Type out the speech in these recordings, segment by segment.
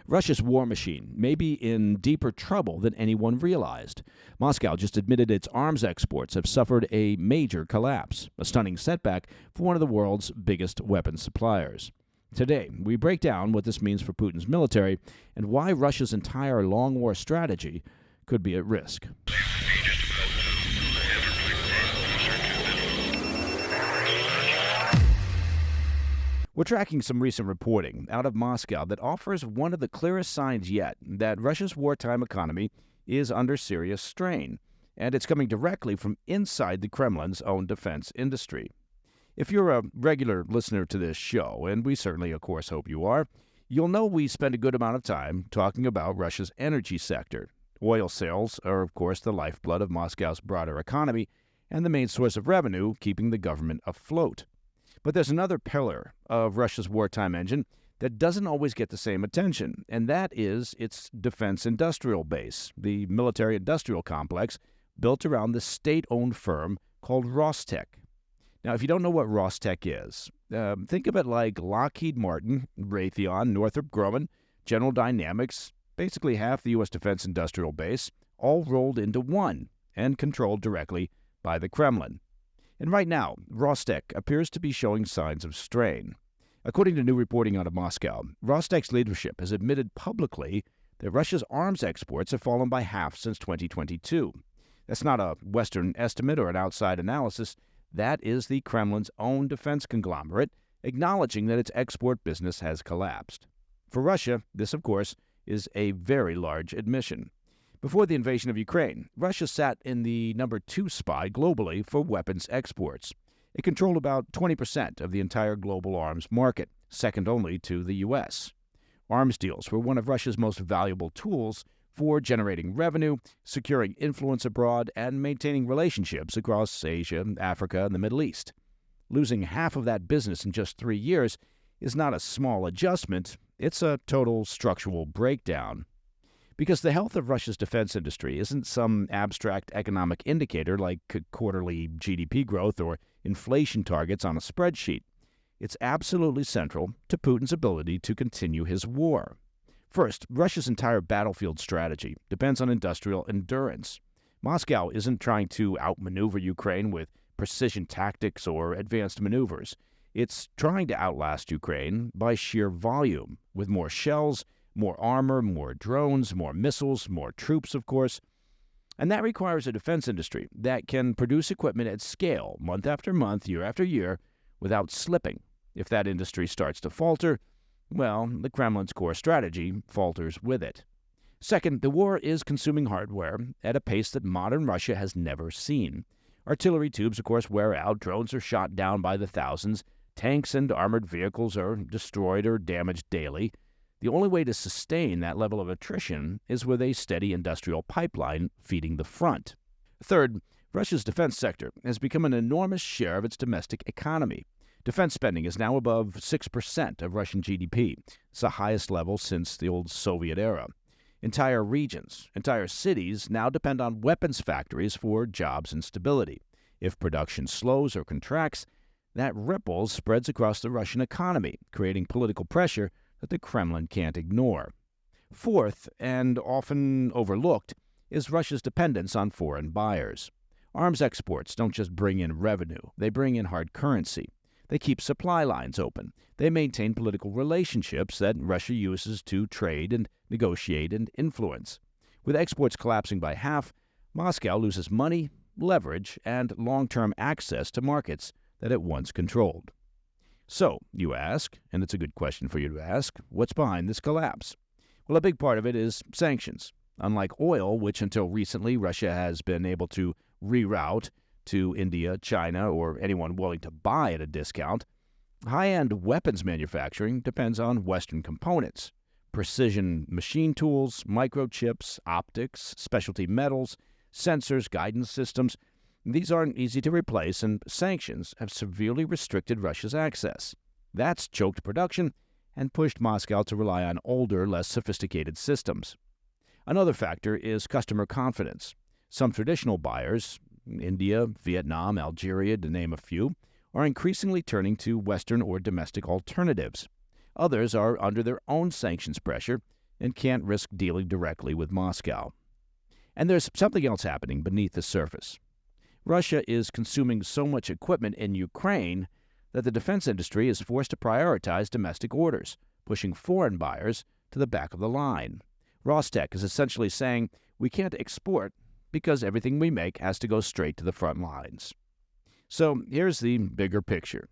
Russia's war machine may be in deeper trouble than anyone realized. Moscow just admitted its arms exports have suffered a major collapse, a stunning setback for one of the world's biggest weapons suppliers. Today, we break down what this means for Putin's military and why Russia's entire long war strategy could be at risk. We're tracking some recent reporting out of Moscow that offers one of the clearest signs yet that Russia's wartime economy is under serious strain, and it's coming directly from inside the Kremlin's own defense industry. If you're a regular listener to this show, and we certainly, of course, hope you are, you'll know we spend a good amount of time talking about Russia's energy sector. Oil sales are, of course, the lifeblood of Moscow's broader economy and the main source of revenue keeping the government afloat. But there's another pillar of Russia's wartime engine that doesn't always get the same attention, and that is its defense industrial base, the military-industrial complex built around the state-owned firm called Rostec. Now, if you don't know what Rostec is, think of it like Lockheed Martin, Raytheon, Northrop Grumman, General Dynamics, basically half the U.S. defense industrial base, all rolled into one and controlled directly by the Kremlin. And right now, Rostec appears to be showing signs of strain. According to new reporting out of Moscow, Rostec's leadership has admitted publicly that Russia's arms exports have fallen by half since 2022. That's not a Western estimate or an outside analysis. That is the Kremlin's own defense conglomerate acknowledging that its export business has collapsed. For Russia, this, of course, is a very large admission. Before the invasion of Ukraine, Russia sat in the number 2 spot globally for weapons exports. It controlled about 20% of the entire global arms market, second only to the U.S. Arms deals were one of Russia's most valuable tools for generating revenue, securing influence abroad, and maintaining relationships across Asia, Africa, and the Middle East. Losing half of that business in just 3 years is not a small adjustment, it's a total structural breakdown. Because the health of Russia's defense industry isn't some abstract economic indicator like quarterly GDP growth or inflation targets on a spreadsheet. It's absolutely central to Putin's ability to continue his war. First, Russia's entire battlefield strategy depends on industrial endurance. Moscow isn't trying to outmaneuver Ukraine with precision tactics or advanced maneuvers. It's trying to outlast Ukraine by sheer volume, with more shells, more armor, more drones, more missiles, more troops, of course. And that requires a defense industry that can produce equipment at scale, month after month, year after year, without slipping. If that industry starts to falter, well, the Kremlin's core strategy falters with it. Second, the war is consuming hardware at a pace that modern Russia has never seen. Artillery tubes, of course, wear out, drones are shot down by the thousands, tanks and armored vehicles are destroyed or damaged daily. The only way to sustain that level of attrition is with a steady industrial pipeline feeding the front. Third, Russia's defense sector has become an enormous share of its domestic economy. Defense spending is now above 6% of Russian GDP. It's the highest level since the old Soviet era. Entire regions, entire cities now depend on weapons factories for jobs and stability. If production slows or contracts, that ripple spreads across the Russian economy, creating political pressure that the Kremlin can't ignore. Fourth, and often overlooked, is Russia's dependence on foreign buyers. Arms exports don't just bring in revenue, they bring in hard currency. They keep supply lines open. They maintain political relationships that Russia uses to trade and negotiate and influence. With exports collapsing by half, Moscow loses money, leverage, and long-term access to markets that it once controlled. So, you ask, and it's a good question for you to ask, what's behind this collapse? Well, a big part of it is sanctions. Unlike oil, which until recently Russia has been able to reroute to India, China, or anyone willing to buy at a discount, high-end weapons manufacturing depends on Western components. Precision machine tools, microchips, optics, specialty metals, sensors, guidance systems. These aren't easy to replace, and sanctions have severely restricted Russia's access. That's choked production and pushed Moscow to rely on older, less sophisticated systems. Another factor is customer confidence. Some traditional buyers, India, Vietnam, Algeria, to name a few, are increasingly turning to Western or domestic alternatives. Others are under their own sanctions pressure and can't risk dealing directly with Moscow. And there's something else happening beneath the surface. Russia is consuming so much equipment in Ukraine that the defense industry is forced to prioritize domestic orders, pushing foreign buyers to the back of the line. Rostec is essentially saying we can't export because everything we make has to go straight to the front lines. So here's the bigger picture.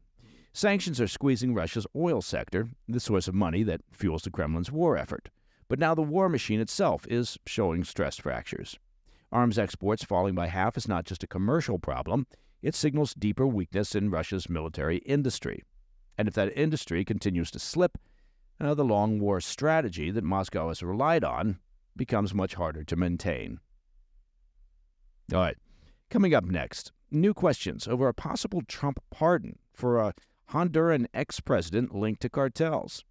Sanctions are squeezing Russia's oil sector, the source of money that fuels the Kremlin's war effort. But now the war machine itself is showing stress fractures. Arms exports falling by half is not just a commercial problem, it signals deeper weakness in Russia's military industry. And if that industry continues to slip, the long war strategy that Moscow has relied on becomes much harder to maintain. All right, coming up next, new questions over a possible Trump pardon for a Honduran ex-president linked to cartels,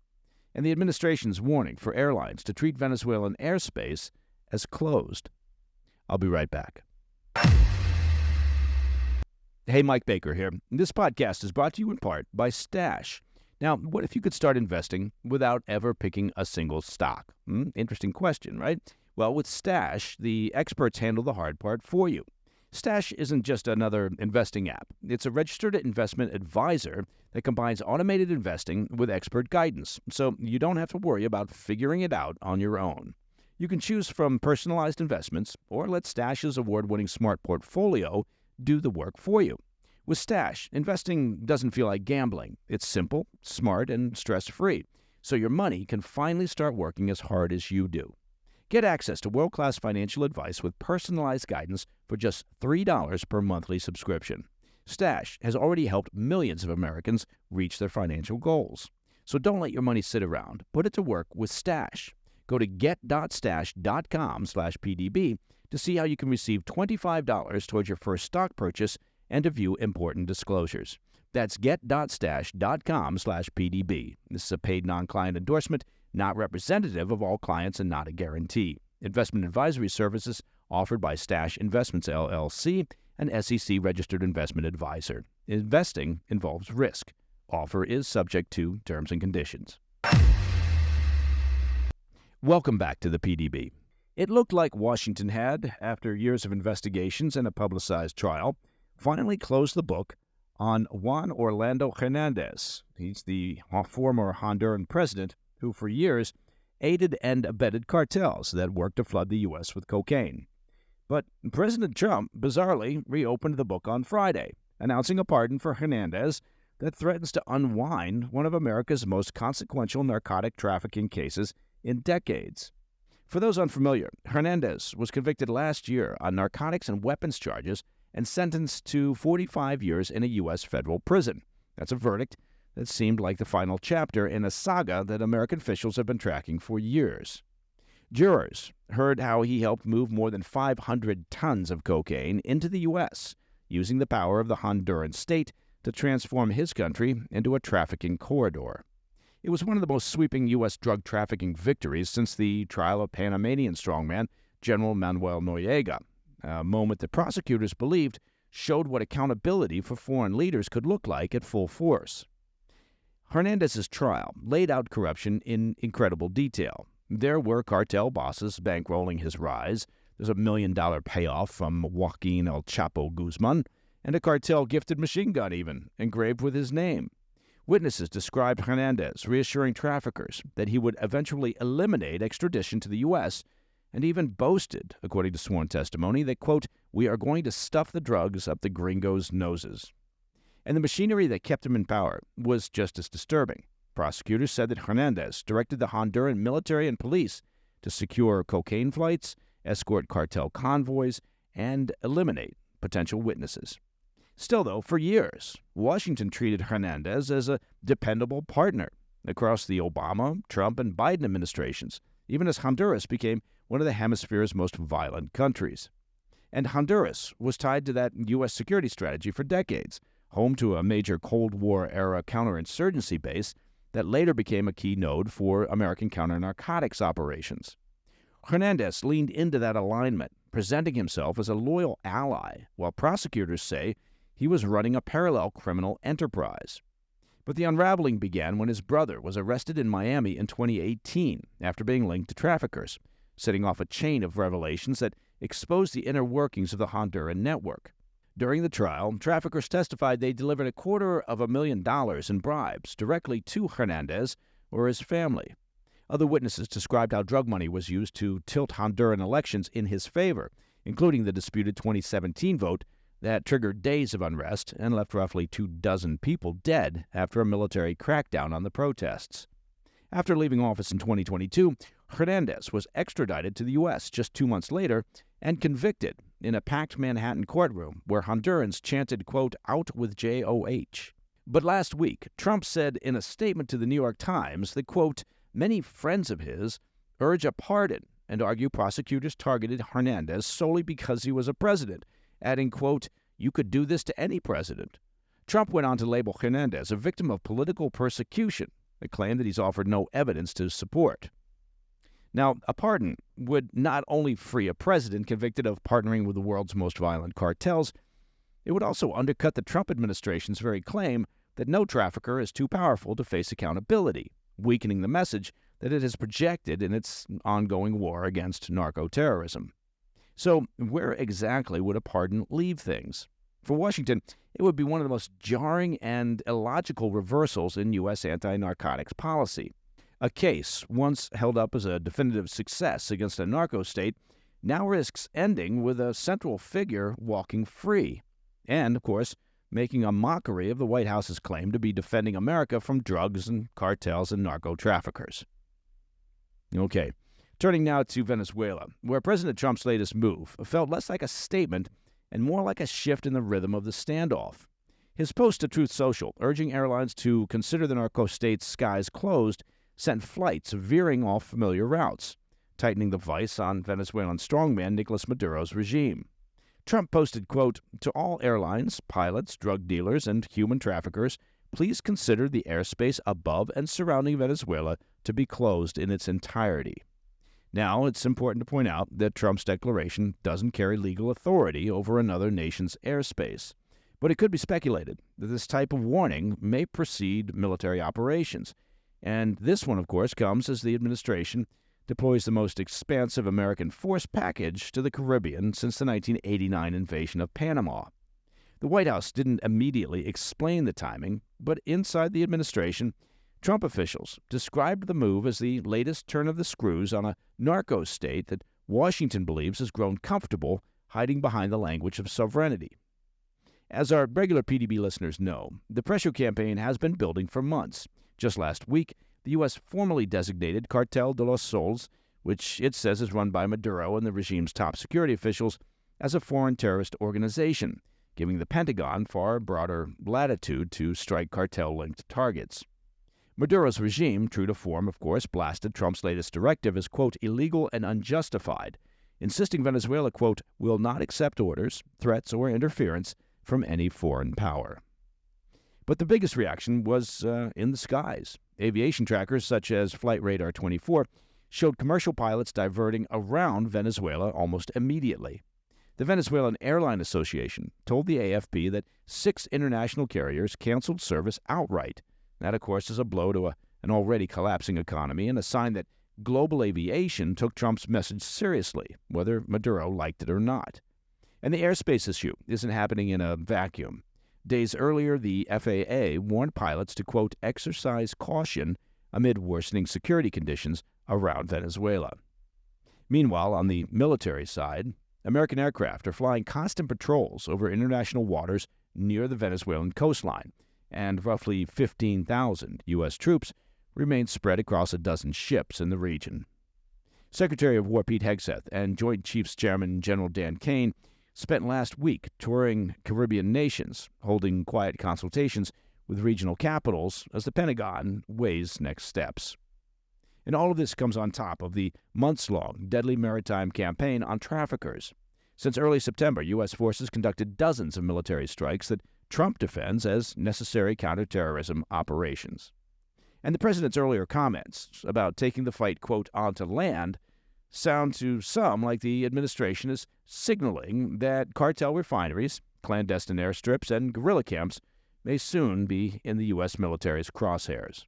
and the administration's warning for airlines to treat Venezuelan airspace as closed. I'll be right back. Hey, Mike Baker here. This podcast is brought to you in part by Stash. Now, what if you could start investing without ever picking a single stock? Interesting question, right? Well, with Stash, the experts handle the hard part for you. Stash isn't just another investing app. It's a registered investment advisor that combines automated investing with expert guidance, so you don't have to worry about figuring it out on your own. You can choose from personalized investments or let Stash's award-winning smart portfolio do the work for you. With Stash, investing doesn't feel like gambling. It's simple, smart, and stress-free, so your money can finally start working as hard as you do. Get access to world-class financial advice with personalized guidance for just $3 per monthly subscription. Stash has already helped millions of Americans reach their financial goals. So don't let your money sit around. Put it to work with Stash. Go to get.stash.com/PDB to see how you can receive $25 towards your first stock purchase and to view important disclosures. That's get.stash.com/PDB. This is a paid non-client endorsement, not representative of all clients and not a guarantee. Investment advisory services offered by Stash Investments, LLC, an SEC-registered investment advisor. Investing involves risk. Offer is subject to terms and conditions. Welcome back to the PDB. It looked like Washington had, after years of investigations and a publicized trial, finally closed the book on Juan Orlando Hernandez. He's the former Honduran president who for years aided and abetted cartels that worked to flood the U.S. with cocaine. But President Trump bizarrely reopened the book on Friday, announcing a pardon for Hernandez that threatens to unwind one of America's most consequential narcotic trafficking cases in decades. For those unfamiliar, Hernandez was convicted last year on narcotics and weapons charges and sentenced to 45 years in a U.S. federal prison. That's a verdict that seemed like the final chapter in a saga that American officials have been tracking for years. Jurors heard how he helped move more than 500 tons of cocaine into the U.S., using the power of the Honduran state to transform his country into a trafficking corridor. It was one of the most sweeping U.S. drug trafficking victories since the trial of Panamanian strongman General Manuel Noriega, a moment that prosecutors believed showed what accountability for foreign leaders could look like at full force. Hernandez's trial laid out corruption in incredible detail. There were cartel bosses bankrolling his rise. There's a $1 million payoff from Joaquin El Chapo Guzman, and a cartel-gifted machine gun even, engraved with his name. Witnesses described Hernandez reassuring traffickers that he would eventually eliminate extradition to the U.S., and even boasted, according to sworn testimony, that, quote, "we are going to stuff the drugs up the gringos' noses." And the machinery that kept him in power was just as disturbing. Prosecutors said that Hernandez directed the Honduran military and police to secure cocaine flights, escort cartel convoys, and eliminate potential witnesses. Still, though, for years, Washington treated Hernandez as a dependable partner across the Obama, Trump, and Biden administrations, even as Honduras became one of the hemisphere's most violent countries. And Honduras was tied to that U.S. security strategy for decades, home to a major Cold War-era counterinsurgency base that later became a key node for American counter-narcotics operations. Hernandez leaned into that alignment, presenting himself as a loyal ally, while prosecutors say he was running a parallel criminal enterprise. But the unraveling began when his brother was arrested in Miami in 2018 after being linked to traffickers, setting off a chain of revelations that exposed the inner workings of the Honduran network. During the trial, traffickers testified they delivered $250,000 in bribes directly to Hernandez or his family. Other witnesses described how drug money was used to tilt Honduran elections in his favor, including the disputed 2017 vote that triggered days of unrest and left roughly 24 people dead after a military crackdown on the protests. After leaving office in 2022, Hernandez was extradited to the U.S. just 2 months later and convicted in a packed Manhattan courtroom where Hondurans chanted, quote, "out with JOH." But last week, Trump said in a statement to the New York Times that, quote, many friends of his urge a pardon and argue prosecutors targeted Hernandez solely because he was a president, adding, quote, you could do this to any president. Trump went on to label Hernandez a victim of political persecution, a claim that he's offered no evidence to support. Now, a pardon would not only free a president convicted of partnering with the world's most violent cartels, it would also undercut the Trump administration's very claim that no trafficker is too powerful to face accountability, weakening the message that it has projected in its ongoing war against narco-terrorism. So, where exactly would a pardon leave things? For Washington, it would be one of the most jarring and illogical reversals in U.S. anti-narcotics policy. A case, once held up as a definitive success against a narco-state, now risks ending with a central figure walking free, and, of course, making a mockery of the White House's claim to be defending America from drugs and cartels and narco-traffickers. Okay, turning now to Venezuela, where President Trump's latest move felt less like a statement and more like a shift in the rhythm of the standoff. His post to Truth Social, urging airlines to consider the narco-state's skies closed, sent flights veering off familiar routes, tightening the vice on Venezuelan strongman Nicolás Maduro's regime. Trump posted, quote, to all airlines, pilots, drug dealers, and human traffickers, please consider the airspace above and surrounding Venezuela to be closed in its entirety. Now, it's important to point out that Trump's declaration doesn't carry legal authority over another nation's airspace, but it could be speculated that this type of warning may precede military operations. And this one, of course, comes as the administration deploys the most expansive American force package to the Caribbean since the 1989 invasion of Panama. The White House didn't immediately explain the timing, but inside the administration, Trump officials described the move as the latest turn of the screws on a narco state that Washington believes has grown comfortable hiding behind the language of sovereignty. As our regular PDB listeners know, the pressure campaign has been building for months. Just last week, the U.S. formally designated Cartel de los Sols, which it says is run by Maduro and the regime's top security officials, as a foreign terrorist organization, giving the Pentagon far broader latitude to strike cartel-linked targets. Maduro's regime, true to form, of course, blasted Trump's latest directive as, quote, illegal and unjustified, insisting Venezuela, quote, will not accept orders, threats, or interference from any foreign power. But the biggest reaction was in the skies. Aviation trackers such as Flight Radar 24 showed commercial pilots diverting around Venezuela almost immediately. The Venezuelan Airline Association told the AFP that 6 international carriers canceled service outright. That, of course, is a blow to an already collapsing economy and a sign that global aviation took Trump's message seriously, whether Maduro liked it or not. And the airspace issue isn't happening in a vacuum. Days earlier, the FAA warned pilots to, quote, exercise caution amid worsening security conditions around Venezuela. Meanwhile, on the military side, American aircraft are flying constant patrols over international waters near the Venezuelan coastline, and roughly 15,000 U.S. troops remain spread across a dozen ships in the region. Secretary of War Pete Hegseth and Joint Chiefs Chairman General Dan Kane spent last week touring Caribbean nations, holding quiet consultations with regional capitals as the Pentagon weighs next steps. And all of this comes on top of the months-long deadly maritime campaign on traffickers. Since early September, U.S. forces conducted dozens of military strikes that Trump defends as necessary counterterrorism operations. And the president's earlier comments about taking the fight, quote, onto land sound to some like the administration is signaling that cartel refineries, clandestine airstrips, and guerrilla camps may soon be in the U.S. military's crosshairs.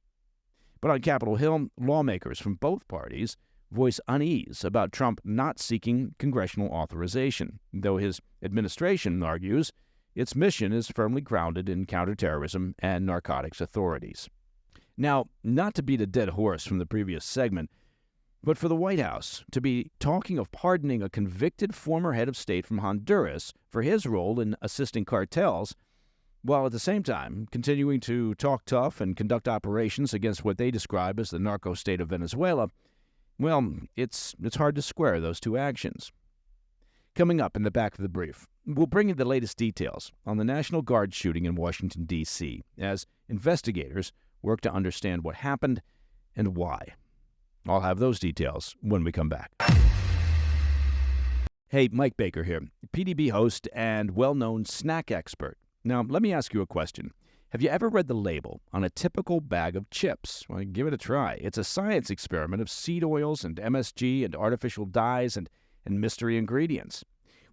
But on Capitol Hill, lawmakers from both parties voice unease about Trump not seeking congressional authorization, though his administration argues its mission is firmly grounded in counterterrorism and narcotics authorities. Now, not to beat a dead horse from the previous segment, but for the White House to be talking of pardoning a convicted former head of state from Honduras for his role in assisting cartels, while at the same time continuing to talk tough and conduct operations against what they describe as the narco state of Venezuela, well, it's hard to square those two actions. Coming up in the back of the brief, we'll bring you the latest details on the National Guard shooting in Washington, D.C., as investigators work to understand what happened and why. I'll have those details when we come back. Hey, Mike Baker here, PDB host and well-known snack expert. Now, let me ask you a question. Have you ever read the label on a typical bag of chips? Well, give it a try. It's a science experiment of seed oils and MSG and artificial dyes and mystery ingredients.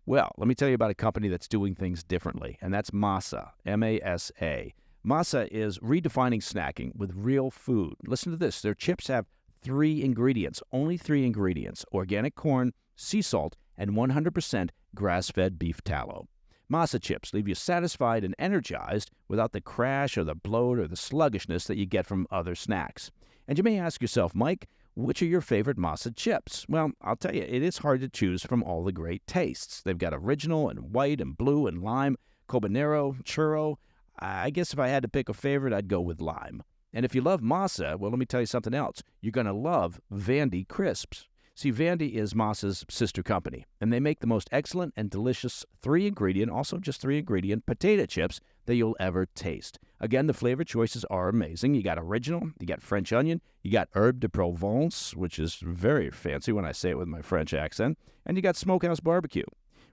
Well, let me tell you about a company that's doing things differently, and that's Masa, M-A-S-A. Masa is redefining snacking with real food. Listen to this. Their chips have 3 ingredients, only 3 ingredients: organic corn, sea salt, and 100% grass-fed beef tallow. Masa chips leave you satisfied and energized without the crash or the bloat or the sluggishness that you get from other snacks. And you may ask yourself, Mike, which are your favorite Masa chips? Well, I'll tell you, it is hard to choose from all the great tastes. They've got original and white and blue and lime, cobanero, churro. I guess if I had to pick a favorite, I'd go with lime. And if you love Masa, well, let me tell you something else. You're going to love Vandy Crisps. See, Vandy is Masa's sister company, and they make the most excellent and delicious 3-ingredient, also just 3-ingredient, potato chips that you'll ever taste. Again, the flavor choices are amazing. You got original, you got French onion, you got herbe de Provence, which is very fancy when I say it with my French accent, and you got smokehouse barbecue.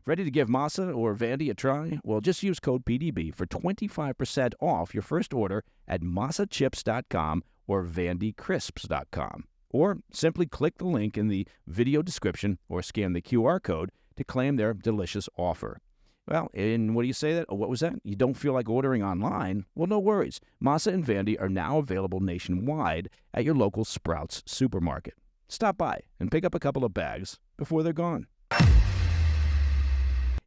Ready to give Masa or Vandy a try? Well, just use code PDB for 25% off your first order at masachips.com or vandycrisps.com. Or simply click the link in the video description or scan the QR code to claim their delicious offer. Well, and what do you say that? Oh, what was that? You don't feel like ordering online? Well, no worries. Masa and Vandy are now available nationwide at your local Sprouts supermarket. Stop by and pick up a couple of bags before they're gone.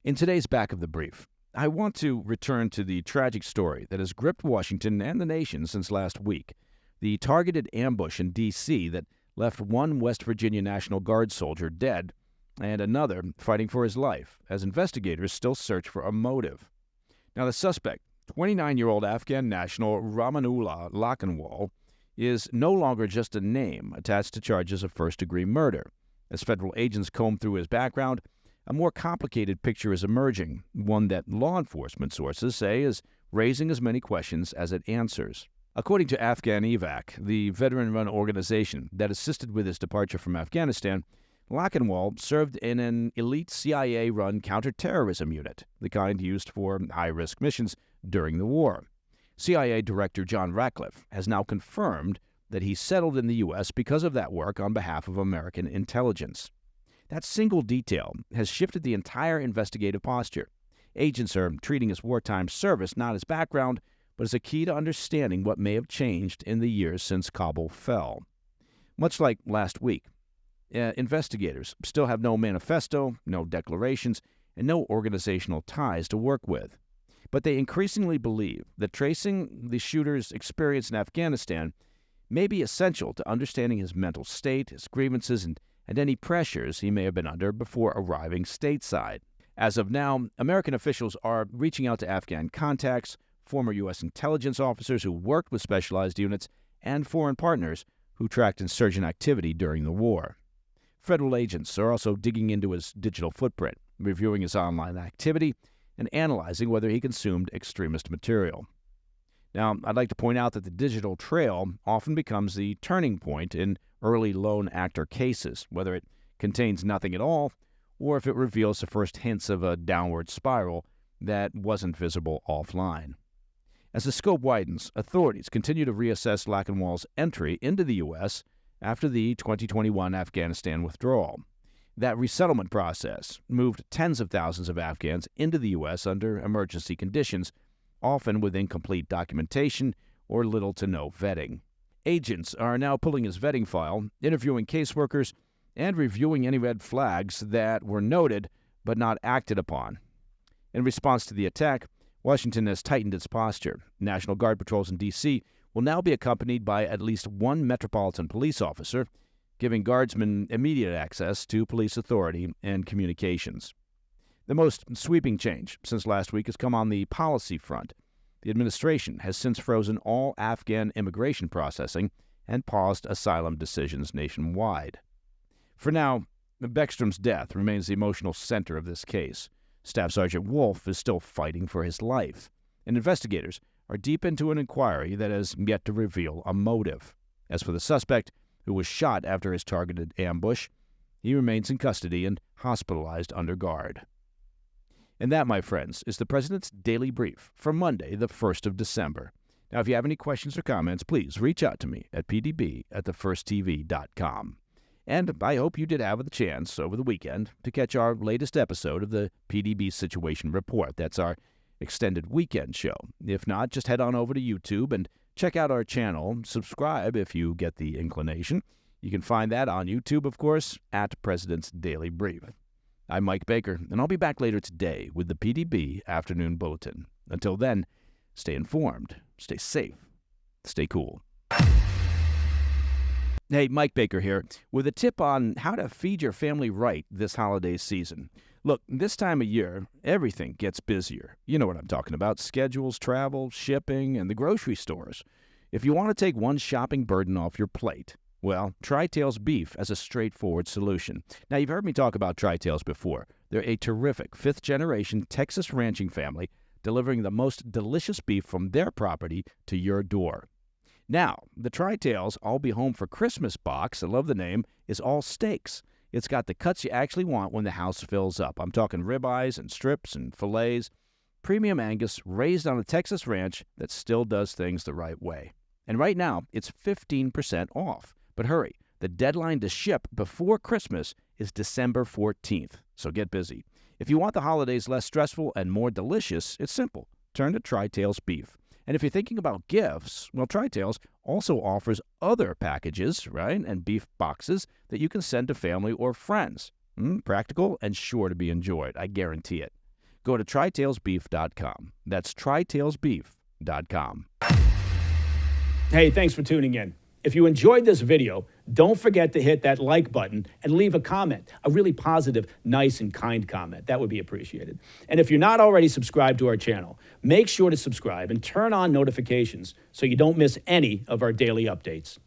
In today's Back of the Brief, I want to return to the tragic story that has gripped Washington and the nation since last week. The targeted ambush in D.C. that left one West Virginia National Guard soldier dead and another fighting for his life as investigators still search for a motive. Now, the suspect, 29-year-old Afghan national Ramanullah Lakhanwal, is no longer just a name attached to charges of first-degree murder. As federal agents comb through his background, a more complicated picture is emerging, one that law enforcement sources say is raising as many questions as it answers. According to Afghan Evac, the veteran-run organization that assisted with his departure from Afghanistan, Lakhanwal served in an elite CIA-run counterterrorism unit, the kind used for high-risk missions during the war. CIA Director John Ratcliffe has now confirmed that he settled in the U.S. because of that work on behalf of American intelligence. That single detail has shifted the entire investigative posture. Agents are treating his wartime service not as background, but as a key to understanding what may have changed in the years since Kabul fell. Much like last week, investigators still have no manifesto, no declarations, and no organizational ties to work with. But they increasingly believe that tracing the shooter's experience in Afghanistan may be essential to understanding his mental state, his grievances, and any pressures he may have been under before arriving stateside. As of now, American officials are reaching out to Afghan contacts, former U.S. intelligence officers who worked with specialized units, and foreign partners who tracked insurgent activity during the war. Federal agents are also digging into his digital footprint, reviewing his online activity, and analyzing whether he consumed extremist material. Now, I'd like to point out that the digital trail often becomes the turning point in early lone actor cases, whether it contains nothing at all or if it reveals the first hints of a downward spiral that wasn't visible offline. As the scope widens, authorities continue to reassess Lakhanwal's entry into the U.S. after the 2021 Afghanistan withdrawal. That resettlement process moved tens of thousands of Afghans into the U.S. under emergency conditions, often with incomplete documentation or little to no vetting. Agents are now pulling his vetting file, interviewing caseworkers, and reviewing any red flags that were noted but not acted upon. In response to the attack, Washington has tightened its posture. National Guard patrols in D.C. will now be accompanied by at least one Metropolitan Police officer, giving Guardsmen immediate access to police authority and communications. The most sweeping change since last week has come on the policy front. The administration has since frozen all Afghan immigration processing and paused asylum decisions nationwide. For now, Beckstrom's death remains the emotional center of this case. Staff Sergeant Wolf is still fighting for his life, and investigators are deep into an inquiry that has yet to reveal a motive. As for the suspect, who was shot after his targeted ambush, he remains in custody and hospitalized under guard. And that, my friends, is the President's Daily Brief for Monday, the 1st of December. Now, if you have any questions or comments, please reach out to me at pdb@thefirsttv.com. And I hope you did have the chance over the weekend to catch our latest episode of the PDB Situation Report. That's our extended weekend show. If not, just head on over to YouTube and check out our channel. Subscribe if you get the inclination. You can find that on YouTube, of course, at President's Daily Brief. I'm Mike Baker, and I'll be back later today with the PDB Afternoon Bulletin. Until then, stay informed, stay safe, stay cool. Hey, Mike Baker here, with a tip on how to feed your family right this holiday season. Look, this time of year, everything gets busier. You know what I'm talking about: schedules, travel, shipping, and the grocery stores. If you want to take one shopping burden off your plate, well, Tri-Tails Beef has a straightforward solution. Now, you've heard me talk about Tri-Tails before. They're a terrific fifth-generation Texas ranching family delivering the most delicious beef from their property to your door. Now, the Tri-Tails I'll Be Home for Christmas box, I love the name, is all steaks. It's got the cuts you actually want when the house fills up. I'm talking ribeyes and strips and fillets. Premium Angus raised on a Texas ranch that still does things the right way. And right now, it's 15% off. But hurry, the deadline to ship before Christmas is December 14th, so get busy. If you want the holidays less stressful and more delicious, it's simple. Turn to Tri-Tails Beef. And if you're thinking about gifts, well, Tri-Tails also offers other packages, right, and beef boxes that you can send to family or friends. Practical and sure to be enjoyed, I guarantee it. Go to TriTailsBeef.com. That's TriTailsBeef.com. Hey, thanks for tuning in. If you enjoyed this video, don't forget to hit that like button and leave a comment, a really positive, nice, and kind comment. That would be appreciated. And if you're not already subscribed to our channel, make sure to subscribe and turn on notifications so you don't miss any of our daily updates.